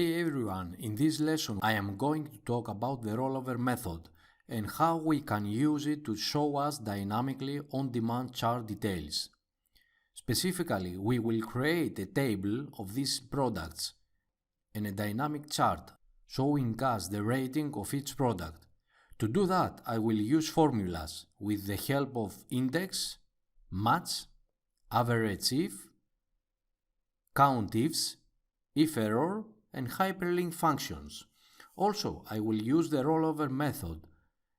Hey everyone, in this lesson I am going to talk about the rollover method and how we can use it to show us dynamically on-demand chart details. Specifically, we will create a table of these products and a dynamic chart showing us the rating of each product. To do that, I will use formulas with the help of index, match, AVERAGEIF, COUNTIFS, IFERROR and HYPERLINK functions. Also, I will use the rollover method,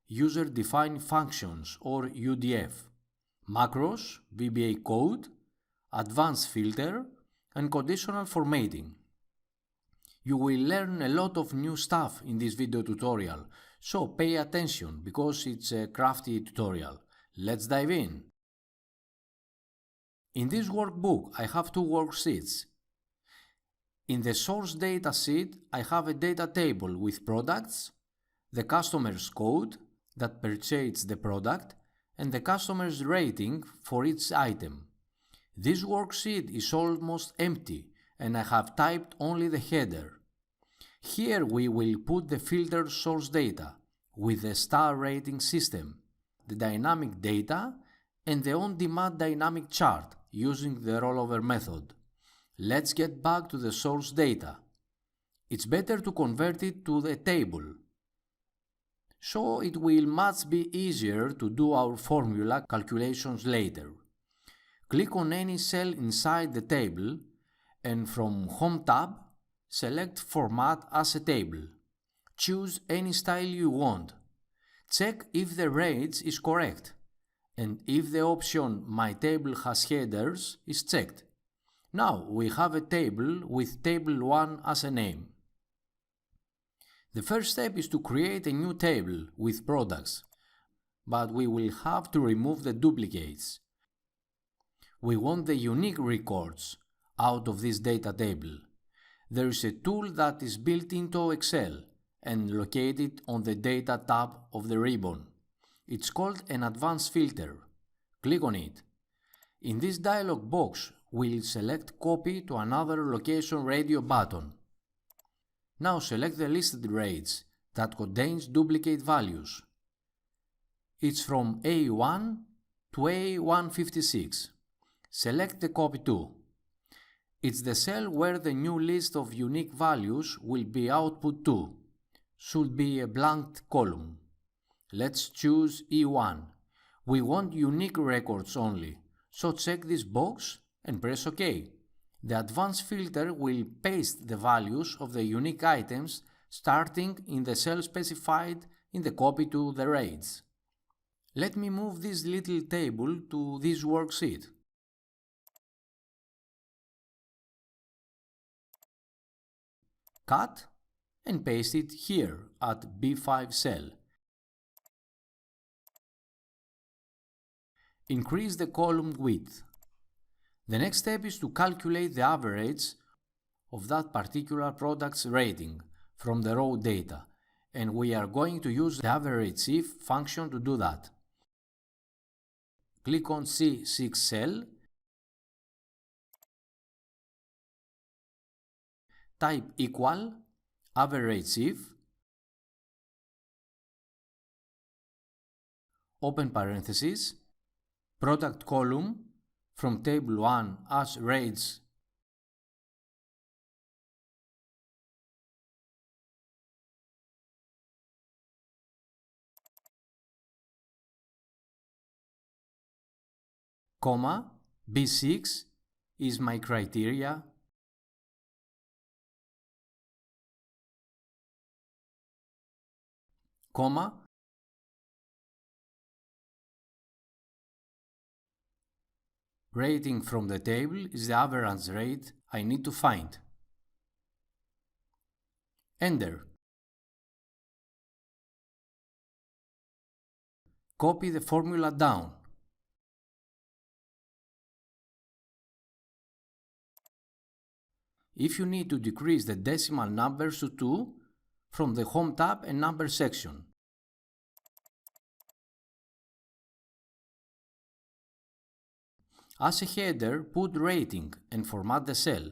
user-defined functions or UDF, macros, VBA code, advanced filter, and conditional formatting. You will learn a lot of new stuff in this video tutorial, so pay attention because it's a crafty tutorial. Let's dive in. In this workbook, I have two worksheets. In the source data sheet, I have a data table with products, the customer's code that purchased the product, and the customer's rating for each item. This worksheet is almost empty and I have typed only the header. Here we will put the filtered source data with the star rating system, the dynamic data, and the on-demand dynamic chart using the rollover method. Let's get back to the source data. It's better to convert it to the table, so it will much be easier to do our formula calculations later. Click on any cell inside the table and from Home tab, select Format as a table. Choose any style you want. Check if the range is correct and if the option My table has headers is checked. Now we have a table with table 1 as a name. The first step is to create a new table with products, but we will have to remove the duplicates. We want the unique records out of this data table. There is a tool that is built into Excel and located on the Data tab of the ribbon. It's called an advanced filter. Click on it. In this dialog box, we'll select Copy to another location radio button. Now select the listed rates that contains duplicate values. It's from A1 to A156. Select the Copy to. It's the cell where the new list of unique values will be output to. Should be a blank column. Let's choose E1. We want unique records only, so check this box and press OK. The advanced filter will paste the values of the unique items starting in the cell specified in the copy to the rates. Let me move this little table to this worksheet. Cut and paste it here at B5 cell. Increase the column width. The next step is to calculate the average of that particular product's rating from the raw data, and we are going to use the AVERAGEIF function to do that. Click on C6 cell, type equal AVERAGEIF, open parenthesis, product column from table 1 as rates comma B6 is my criteria comma rating from the table is the average rate I need to find. Enter. Copy the formula down. If you need to decrease the decimal numbers to 2, from the Home tab and Number section. As a header, put rating and format the cell.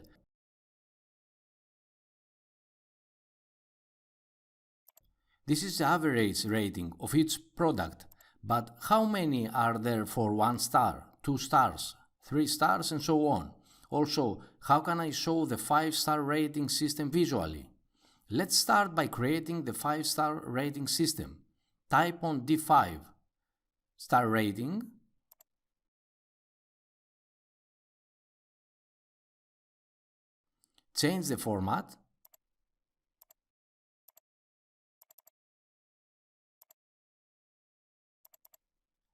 This is the average rating of each product, but how many are there for 1 star, 2 stars, 3 stars and so on? Also, how can I show the 5-star rating system visually? Let's start by creating the 5-star rating system. Type on D5, star rating, change the format,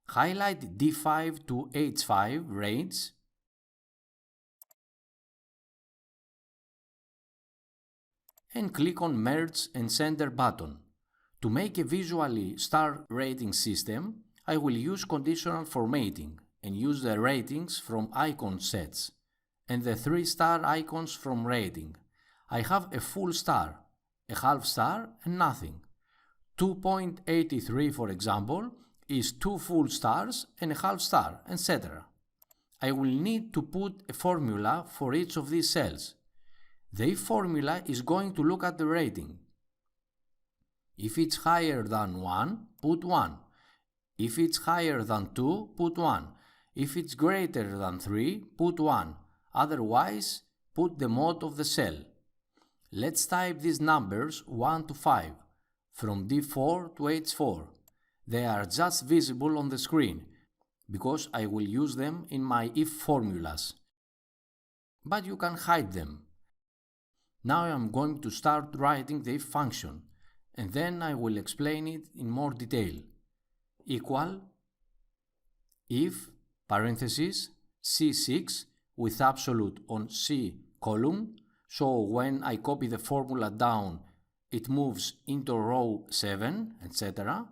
highlight D5 to H5 range, and click on Merge and Center button. To make a visually star rating system, I will use conditional formatting and use the ratings from icon sets and the 3-star icons from rating. I have a full star, a half star and nothing. 2.83 for example is 2 full stars and a half star, etc. I will need to put a formula for each of these cells. The if formula is going to look at the rating. If it's higher than 1, put 1. If it's higher than 2, put 1. If it's greater than 3, put 1. Otherwise, put the mode of the cell. Let's type these numbers 1 to 5, from D4 to H4. They are just visible on the screen, because I will use them in my if formulas. But you can hide them. Now I am going to start writing the if function, and then I will explain it in more detail. Equal if parenthesis C6 with absolute on C column, so when I copy the formula down it moves into row 7, etc.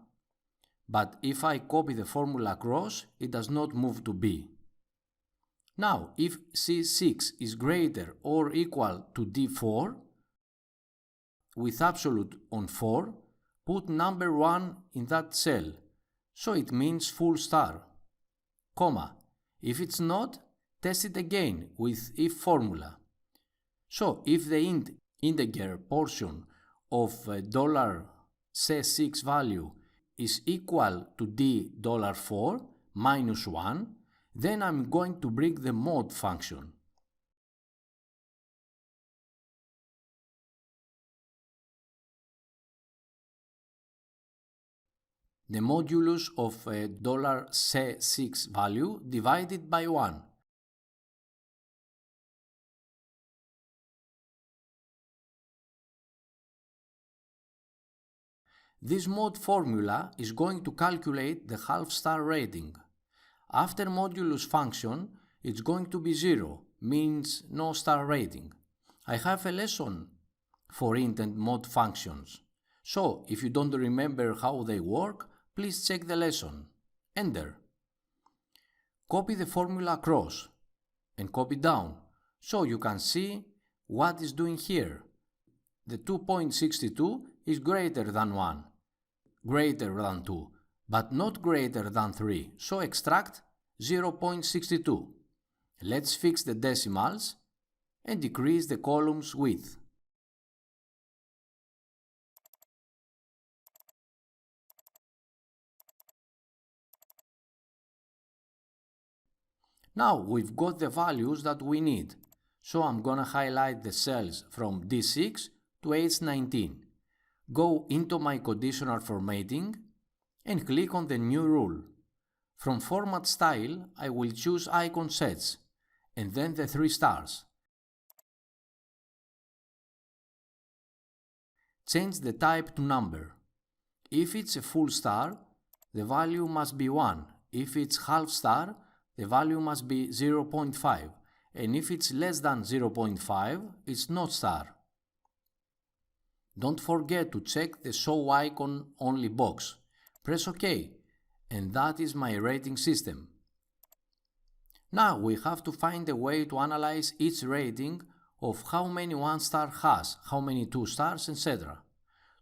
But if I copy the formula across, it does not move to B. Now, if C6 is greater or equal to D4, with absolute on 4, put number 1 in that cell, so it means full star, comma. If it's not, test it again with if formula. So, if the integer portion of $C6 value is equal to $4 minus 1, then I'm going to bring the mod function. The modulus of $C6 value divided by 1. This mod formula is going to calculate the half-star rating. After modulus function, it's going to be 0, means no star rating. I have a lesson for int and mod functions. So, if you don't remember how they work, please check the lesson. Enter. Copy the formula across and copy down, so you can see what it's doing here. The 2.62 is greater than 1, greater than 2, but not greater than 3, so extract 0.62. Let's fix the decimals and decrease the column's width. Now we've got the values that we need, so I'm gonna highlight the cells from D6 to H19. Go into my conditional formatting and click on the new rule. From format style, I will choose icon sets and then the 3 stars. Change the type to number. If it's a full star, the value must be 1. If it's half star, the value must be 0.5. And if it's less than 0.5, it's not star. Don't forget to check the Show Icon Only box. Press OK, and that is my rating system. Now we have to find a way to analyze each rating of how many 1 star has, how many 2 stars, etc.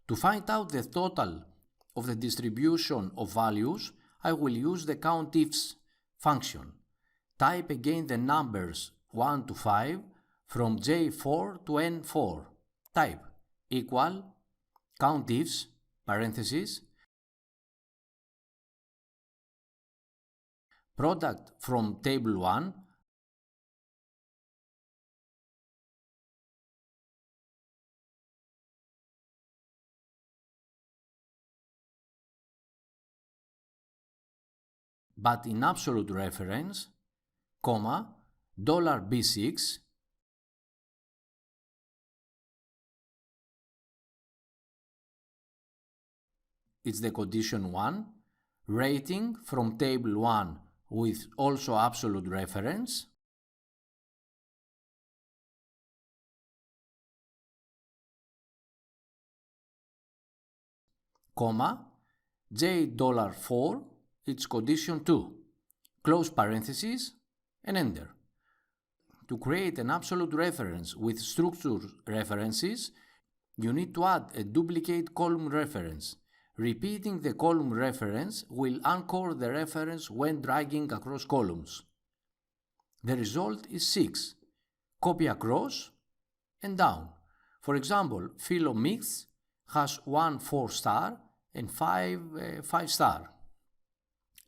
To find out the total of the distribution of values, I will use the COUNTIFS function. Type again the numbers 1 to 5 from J4 to N4. Type equal COUNTIFS parentheses, product from table 1, but in absolute reference, comma, $B6, it's the condition 1, rating from table 1 with also absolute reference, comma, $4, it's condition 2, close parentheses, and enter. To create an absolute reference with structured references, you need to add a duplicate column reference. Repeating the column reference will anchor the reference when dragging across columns. The result is 6. Copy across and down. For example, Philo Mix has 1 4-star and 5 5-star.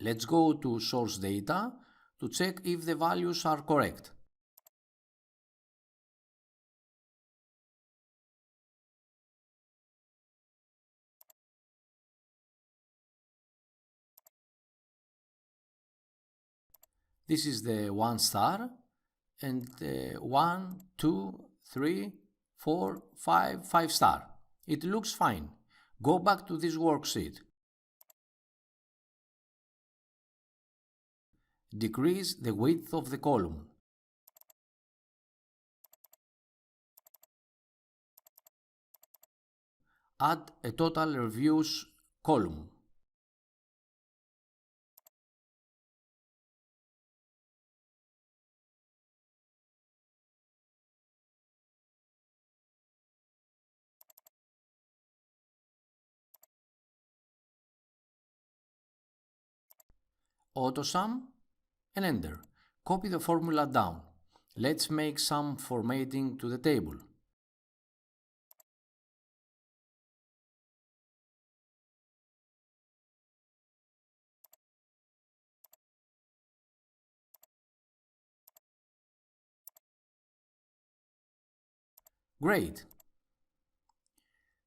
Let's go to source data to check if the values are correct. This is the 1-star and 1, 2, 3, 4, 5, 5-star. It looks fine. Go back to this worksheet. Decrease the width of the column. Add a total reviews column. AutoSum and enter. Copy the formula down. Let's make some formatting to the table. Great!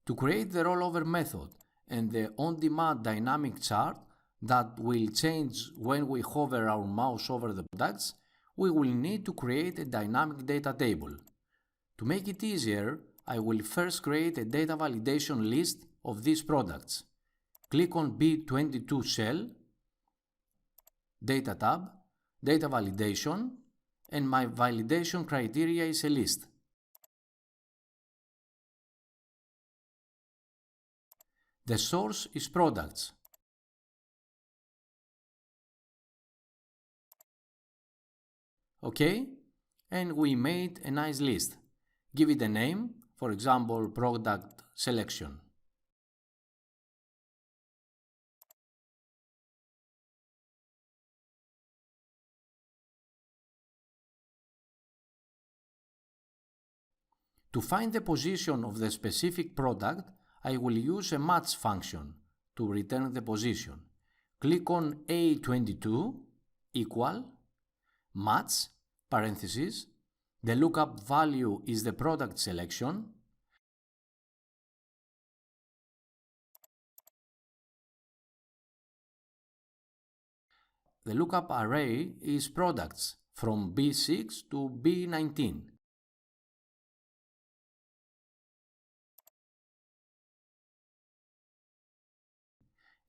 To create the rollover method and the on-demand dynamic chart that will change when we hover our mouse over the products, we will need to create a dynamic data table. To make it easier, I will first create a data validation list of these products. Click on B22 cell, Data tab, Data Validation, and my validation criteria is a list. The source is products. OK, and we made a nice list. Give it a name, for example, product selection. To find the position of the specific product, I will use a match function to return the position. Click on A22 equal match, parentheses, the lookup value is the product selection, the lookup array is products from B6 to B19.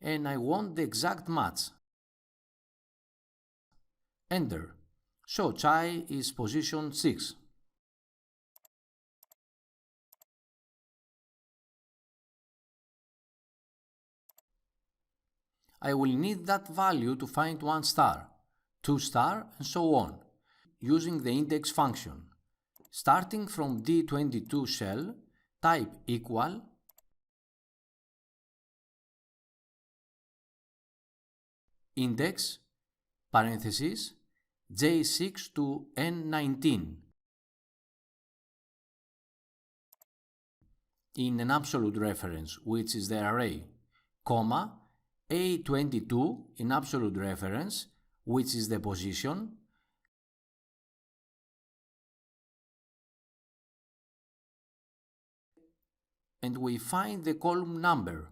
And I want the exact match. Enter. So chai is position 6. I will need that value to find 1 star, 2 star, and so on, using the index function. Starting from D22 cell, type equal index, parentheses, J6 to N19. in an absolute reference, which is the array, comma, A22 in absolute reference, which is the position, and we find the column number.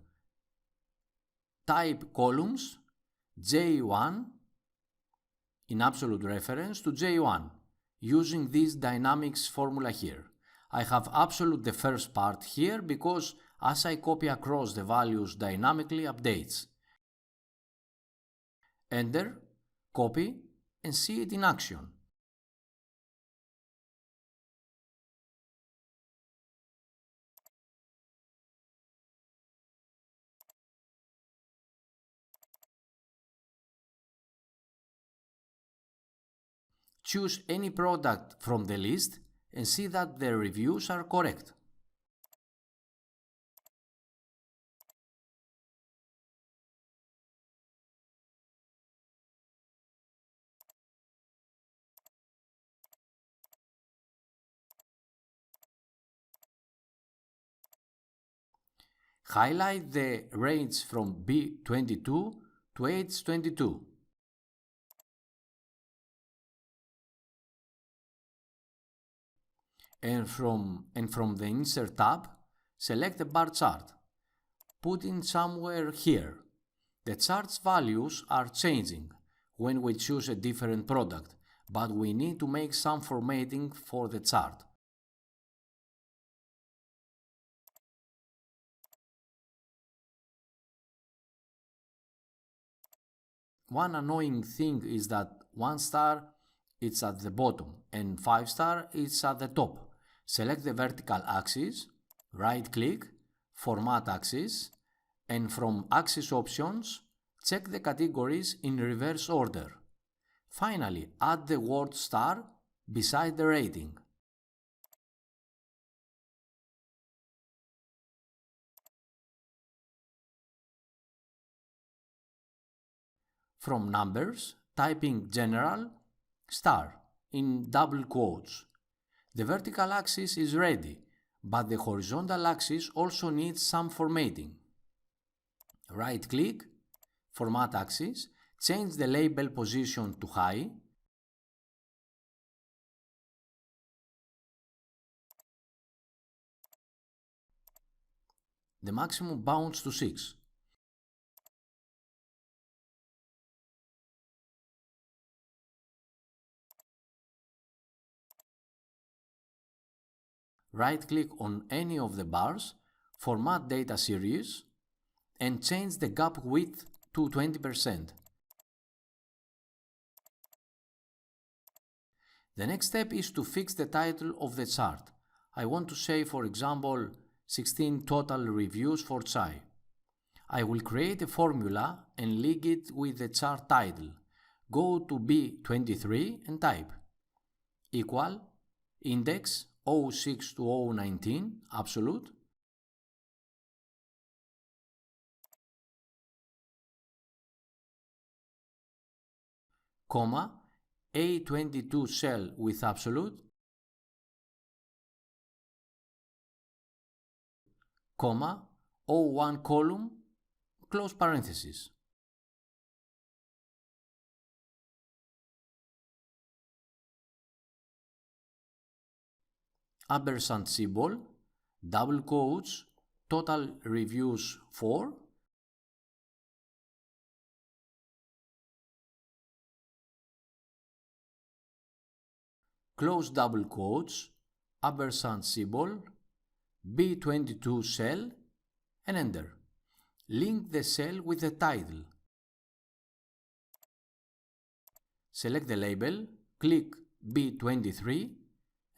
Type columns J1 in absolute reference to J1 using this dynamics formula here. I have absolute the first part here because as I copy across the values dynamically updates. Enter, copy, and see it in action. Choose any product from the list and see that the reviews are correct. Highlight the range from B22 to H22. And from the Insert tab, select the bar chart. Put it somewhere here. The chart's values are changing when we choose a different product, but we need to make some formatting for the chart. One annoying thing is that 1 star is at the bottom and 5 star is at the top. Select the vertical axis, right click, format axis, and from axis options, check the categories in reverse order. Finally, add the word star beside the rating. From numbers, typing general, star in double quotes. The vertical axis is ready, but the horizontal axis also needs some formatting. Right click, format axis, change the label position to high. The maximum bounds to 6. Right-click on any of the bars, format data series, and change the gap width to 20%. The next step is to fix the title of the chart. I want to say, for example, 16 total reviews for chai. I will create a formula and link it with the chart title. Go to B23 and type equal index 06 to 019 absolute, comma, A22 cell with absolute, comma, O1 column, close parenthesis. Ampersand symbol, double quotes, total reviews 4, close double quotes, ampersand symbol, B22 cell, and enter. Link the cell with the title. Select the label, click B23,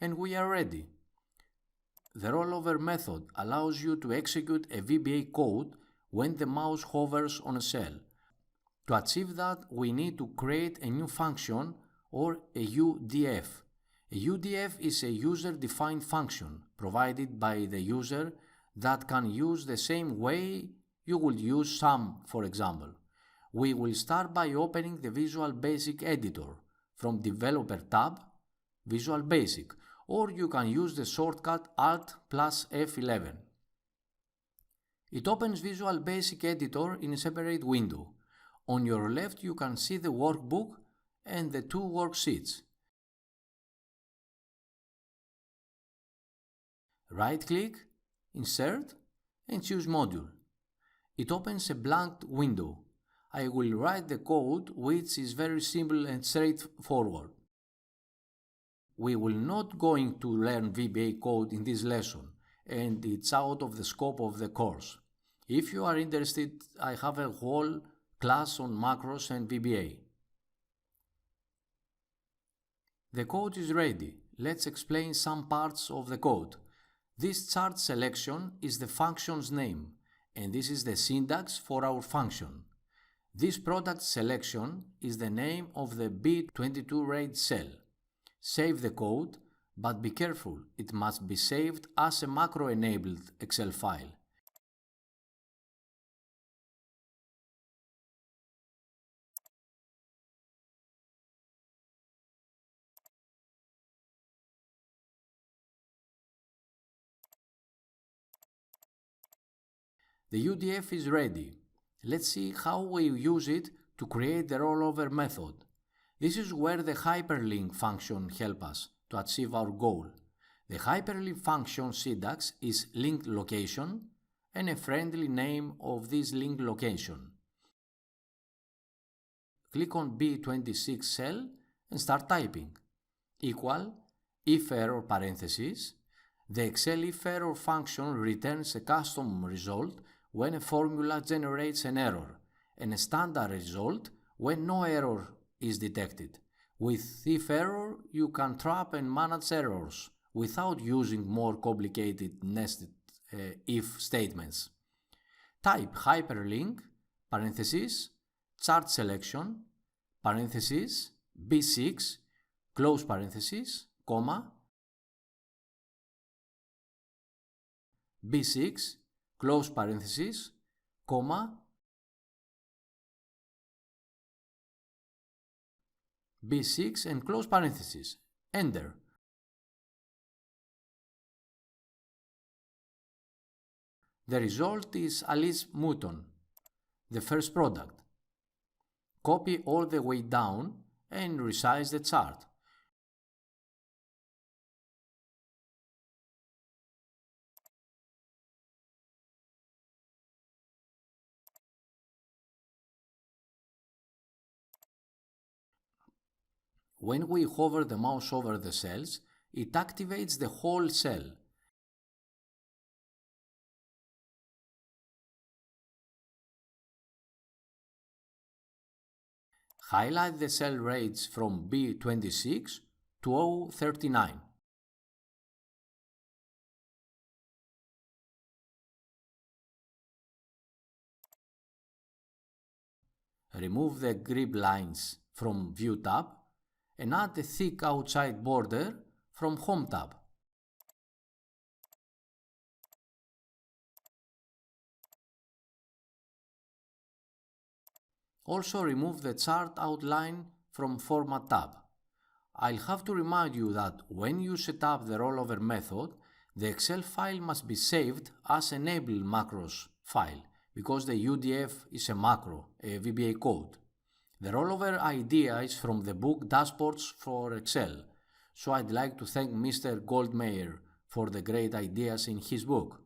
and we are ready. The rollover method allows you to execute a VBA code when the mouse hovers on a cell. To achieve that, we need to create a new function or a UDF. A UDF is a user-defined function provided by the user that can use the same way you would use SUM, for example. We will start by opening the Visual Basic editor from Developer tab, Visual Basic, or you can use the shortcut Alt plus F11. It opens Visual Basic Editor in a separate window. On your left you can see the workbook and the two worksheets. Right-click, Insert, and choose Module. It opens a blank window. I will write the code, which is very simple and straightforward. We will not going to learn VBA code in this lesson, and it's out of the scope of the course. If you are interested, I have a whole class on macros and VBA. The code is ready. Let's explain some parts of the code. This chart selection is the function's name, and this is the syntax for our function. This product selection is the name of the B22 rate cell. Save the code, but be careful, it must be saved as a macro-enabled Excel file. The UDF is ready. Let's see how we use it to create the rollover method. This is where the hyperlink function helps us to achieve our goal. The hyperlink function syntax is link location and a friendly name of this link location. Click on B26 cell and start typing. Equal, if error parentheses. The Excel if error function returns a custom result when a formula generates an error, and a standard result when no error is detected. With if error, you can trap and manage errors without using more complicated nested if statements. Type hyperlink, parenthesis, chart selection, parenthesis, B6, close parenthesis, comma, B6, close parenthesis, comma, B6 and close parenthesis. Enter. The result is Alice Mouton, the first product. Copy all the way down and resize the chart. When we hover the mouse over the cells, it activates the whole cell. Highlight the cell rates from B26 to O39. Remove the grip lines from View tab and add a thick outside border from Home tab. Also remove the chart outline from Format tab. I'll have to remind you that when you set up the rollover method, the Excel file must be saved as enable macros file because the UDF is a macro, a VBA code. The rollover idea is from the book Dashboards for Excel, so I'd like to thank Mr. Goldmeyer for the great ideas in his book.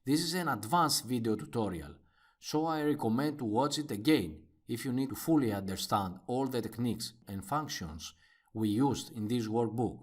This is an advanced video tutorial, so I recommend to watch it again if you need to fully understand all the techniques and functions we used in this workbook.